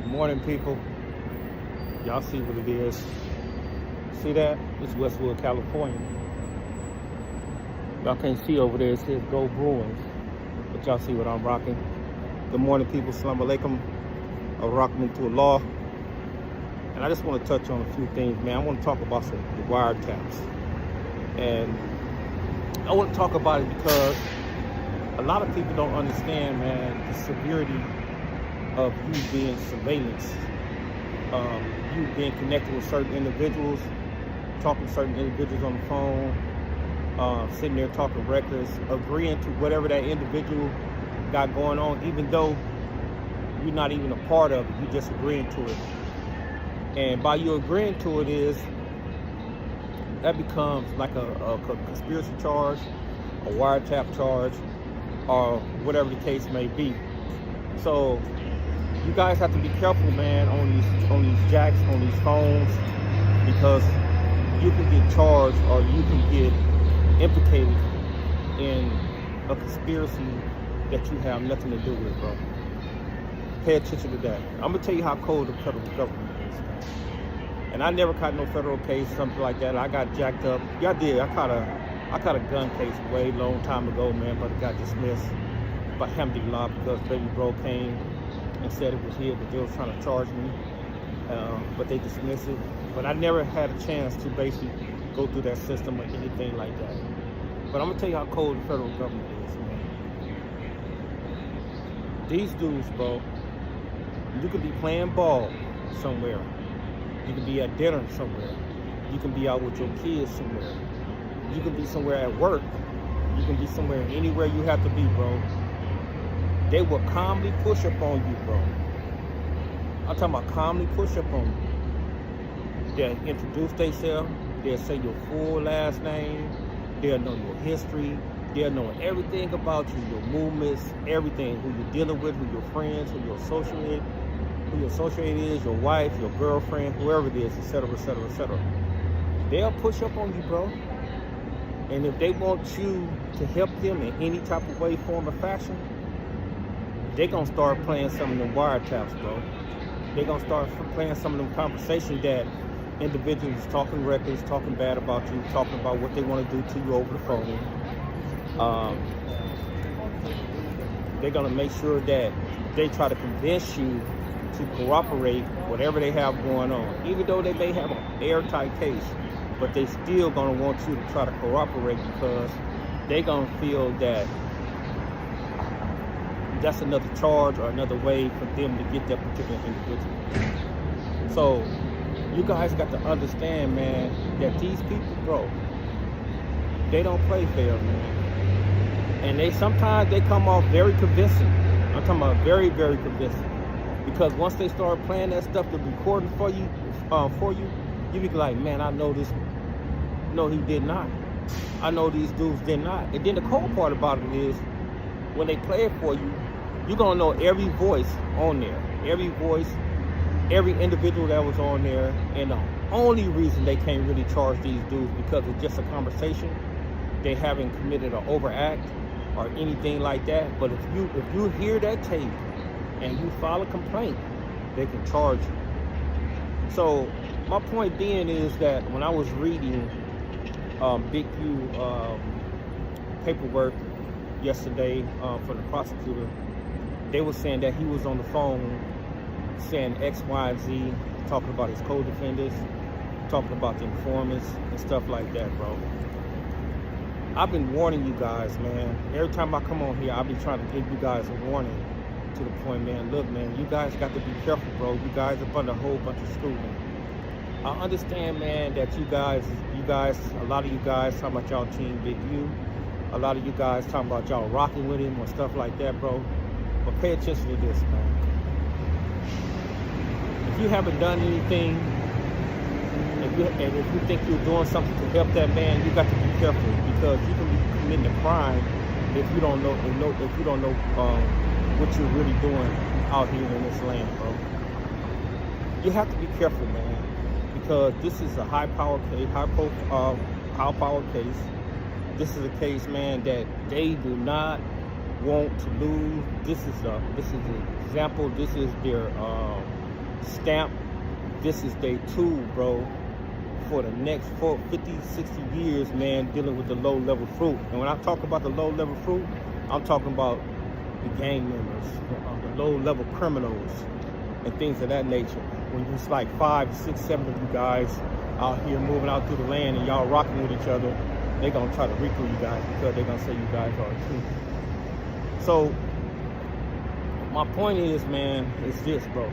Good morning, people. Y'all see what it is. See that? It's Westwood, California. Y'all can't see over there. It says Go Bruins. But y'all see what I'm rocking. Good morning, people. Assalamu alaikum. Rahmatullah. And I just want to touch on a few things, man. I want to talk about the wiretaps. And I want to talk about it because a lot of people don't understand, man, the severity of you being surveillance, you being connected with certain individuals, talking to certain individuals on the phone, sitting there talking records, agreeing to whatever that individual got going on, even though you're not even a part of it, you're just agreeing to it. And by you agreeing to it that becomes like a conspiracy charge, a wiretap charge, or whatever the case may be. So you guys have to be careful, man, on these jacks, on these phones, because you can get charged or you can get implicated in a conspiracy that you have nothing to do with, bro. Pay attention to that. I'm gonna tell you how cold the federal government is, man. And I never caught no federal case, something like that. I got jacked up. Yeah, I did. I caught a gun case way long time ago, man, but it got dismissed by alhamdulillah because baby bro came and said it was here, but they was trying to charge me, but they dismissed it. But I never had a chance to basically go through that system or anything like that. But I'm gonna tell you how cold the federal government is, man. These dudes, bro, you could be playing ball somewhere. You could be at dinner somewhere. You can be out with your kids somewhere. You can be somewhere at work. You can be somewhere, anywhere you have to be, bro. They will calmly push up on you, bro. I'm talking about calmly push up on you. They'll introduce themselves. They'll say your full last name. They'll know your history. They'll know everything about you, your movements, everything, who you're dealing with, who your friends, who your associate is, your wife, your girlfriend, whoever it is, etc., etc., etc. They'll push up on you, bro. And if they want you to help them in any type of way, form, or fashion, they're going to start playing some of them wiretaps, bro. They're going to start playing some of them conversations that individuals talking records, talking bad about you, talking about what they want to do to you over the phone. They're going to make sure that they try to convince you to cooperate whatever they have going on. Even though they may have an airtight case, but they still going to want you to try to cooperate because they're going to feel that that's another charge or another way for them to get that particular individual. So you guys got to understand, man, that these people, bro, they don't play fair, man. And sometimes they come off very convincing. I'm talking about very, very convincing. Because once they start playing that stuff, the recording for you, you be like, man, I know this. No, he did not. I know these dudes did not. And then the cold part about it is, when they play it for you, you're gonna know every voice on there, every voice, every individual that was on there. And the only reason they can't really charge these dudes because it's just a conversation. They haven't committed an overact or anything like that. But if you hear that tape and you file a complaint, they can charge you. So my point being is that when I was reading Big U paperwork yesterday for the prosecutor, they were saying that he was on the phone saying X, Y, and Z, talking about his co-defendants, talking about the informants and stuff like that, bro. I've been warning you guys, man. Every time I come on here, I'll be trying to give you guys a warning to the point, man. Look, man, you guys got to be careful, bro. You guys are under a whole bunch of scrutiny. I understand, man, that you guys, a lot of you guys talking about y'all team Big U. A lot of you guys talking about y'all rocking with him or stuff like that, bro. But pay attention to this, man. If you haven't done anything, and if you think you're doing something to help that man, you got to be careful because you can be committing a crime if you don't know what you're really doing out here in this land, bro. You have to be careful, man, because this is a high power case. This is a case, man, that they do not want to lose. This is an example. This is their stamp. This is day 2, bro, for the next 50, 60 years, man, dealing with the low-level fruit. And when I talk about the low-level fruit, I'm talking about the gang members, the low-level criminals, and things of that nature. When it's like 5, 6, 7 of you guys out here moving out through the land and y'all rocking with each other, they're going to try to recruit you guys because they're going to say you guys are too. So, my point is, man, is this, bro.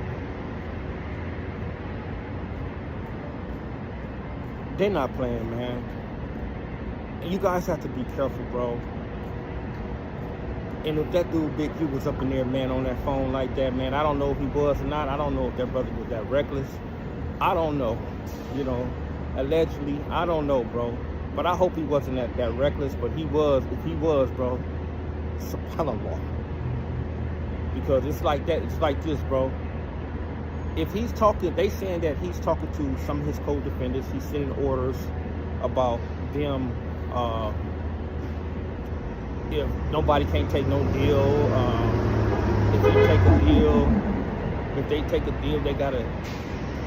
They're not playing, man. And you guys have to be careful, bro. And if that dude Big U was up in there, man, on that phone like that, man, I don't know if he was or not. I don't know if that brother was that reckless. I don't know. You know, allegedly, I don't know, bro. But I hope he wasn't that reckless. But he was. If he was, bro, subhanAllah. Because it's like that. It's like this, bro. If he's talking, they saying that he's talking to some of his co-defendants. He's sending orders about them. If nobody can't take no deal, if they take a deal, they gotta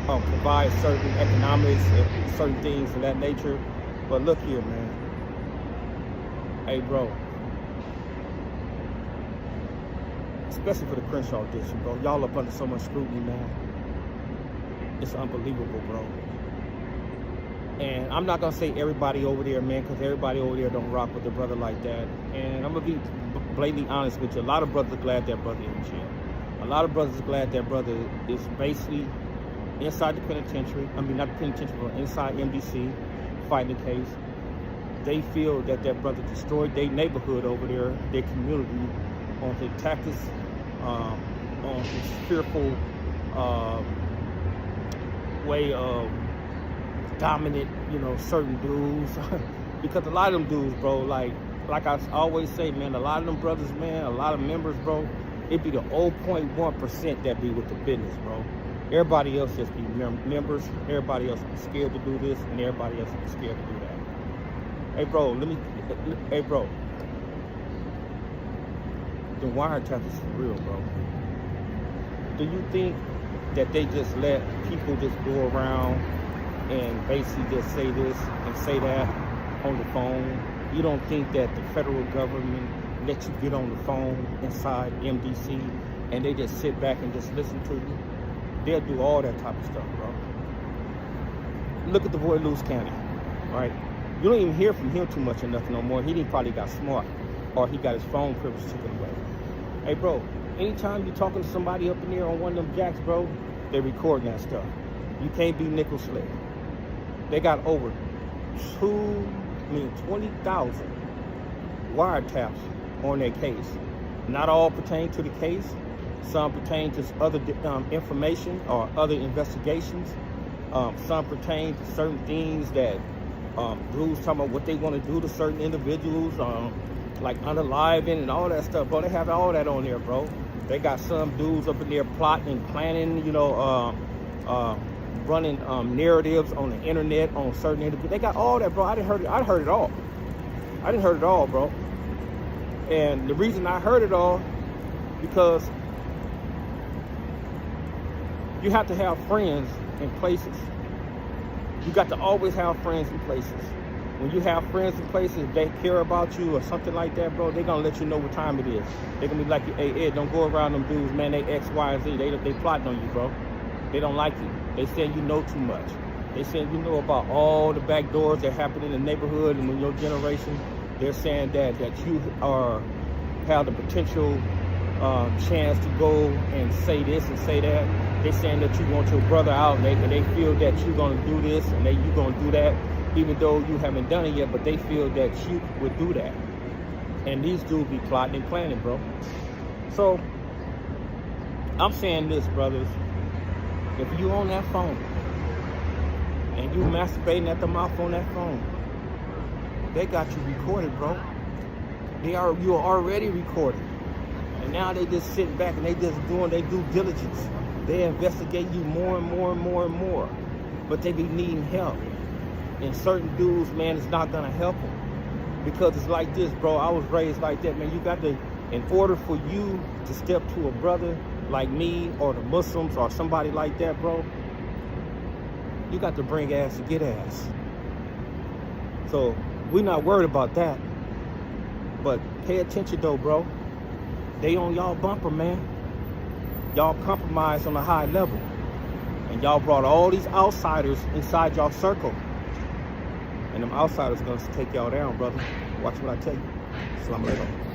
provide certain economics, certain things of that nature. But look here, man. Hey, bro. Especially for the Crenshaw district, bro. Y'all up under so much scrutiny, man. It's unbelievable, bro. And I'm not gonna say everybody over there, man, because everybody over there don't rock with a brother like that. And I'm gonna be blatantly honest with you. A lot of brothers are glad that brother is in jail. A lot of brothers are glad that brother is basically inside the penitentiary. I mean, not the penitentiary, but inside MDC, fighting the case. They feel that that brother destroyed their neighborhood over there, their community, on his tactics, on his fearful way of dominant, you know, certain dudes. Because a lot of them dudes, bro, like I always say, man, a lot of them brothers, man, a lot of members, bro, it be the 0.1% that be with the business, bro. Everybody else just be members. Everybody else be scared to do this, and everybody else be scared to do that. Hey, bro, hey, bro. The wiretap is for real, bro. Do you think that they just let people just go around and basically just say this and say that on the phone? You don't think that the federal government lets you get on the phone inside MDC and they just sit back and just listen to you? They'll do all that type of stuff, bro. Look at the boy Lewis County, right? You don't even hear from him too much or nothing no more. He probably got smart, or he got his phone privilege taken away. Hey, bro, anytime you're talking to somebody up in there on one of them jacks, bro, they recording that stuff. You can't be nickel slick. They got over 20,000 wiretaps on their case. Not all pertain to the case. Some pertain to other information or other investigations. Some pertain to certain things that dudes talking about what they want to do to certain individuals, like unaliving and all that stuff, bro. They have all that on there, bro. They got some dudes up in there plotting and planning, you know, running narratives on the internet on certain individuals. They got all that, bro. I heard it all. I didn't heard it all, bro. And the reason I heard it all, because you have to have friends in places. You got to always have friends in places. When you have friends in places, they care about you or something like that, bro, they're going to let you know what time it is. They're going to be like, hey, Ed, don't go around them dudes, man, they X, Y, and Z. They plotting on you, bro. They don't like you. They saying you know too much. They saying you know about all the back doors that happen in the neighborhood and in your generation. They're saying that you have the potential chance to go and say this and say that. They're saying that you want your brother out, and they feel that you're going to do this and you're going to do that, even though you haven't done it yet, but they feel that you would do that. And these dudes be plotting and planning, bro. So, I'm saying this, brothers. If you on that phone, and you masturbating at the mouth on that phone, they got you recorded, bro. You are already recorded. And now they just sitting back and they just doing their due diligence. They investigate you more and more and more and more. But they be needing help. And certain dudes, man, it's not gonna help them. Because it's like this, bro. I was raised like that, man. You got to, in order for you to step to a brother like me or the Muslims or somebody like that, bro, you got to bring ass to get ass. So we're not worried about that. But pay attention though, bro. They on y'all bumper, man. Y'all compromised on a high level. And y'all brought all these outsiders inside y'all circle. And them outsiders gonna take y'all down, brother. Watch what I tell you. Assalamu alaikum.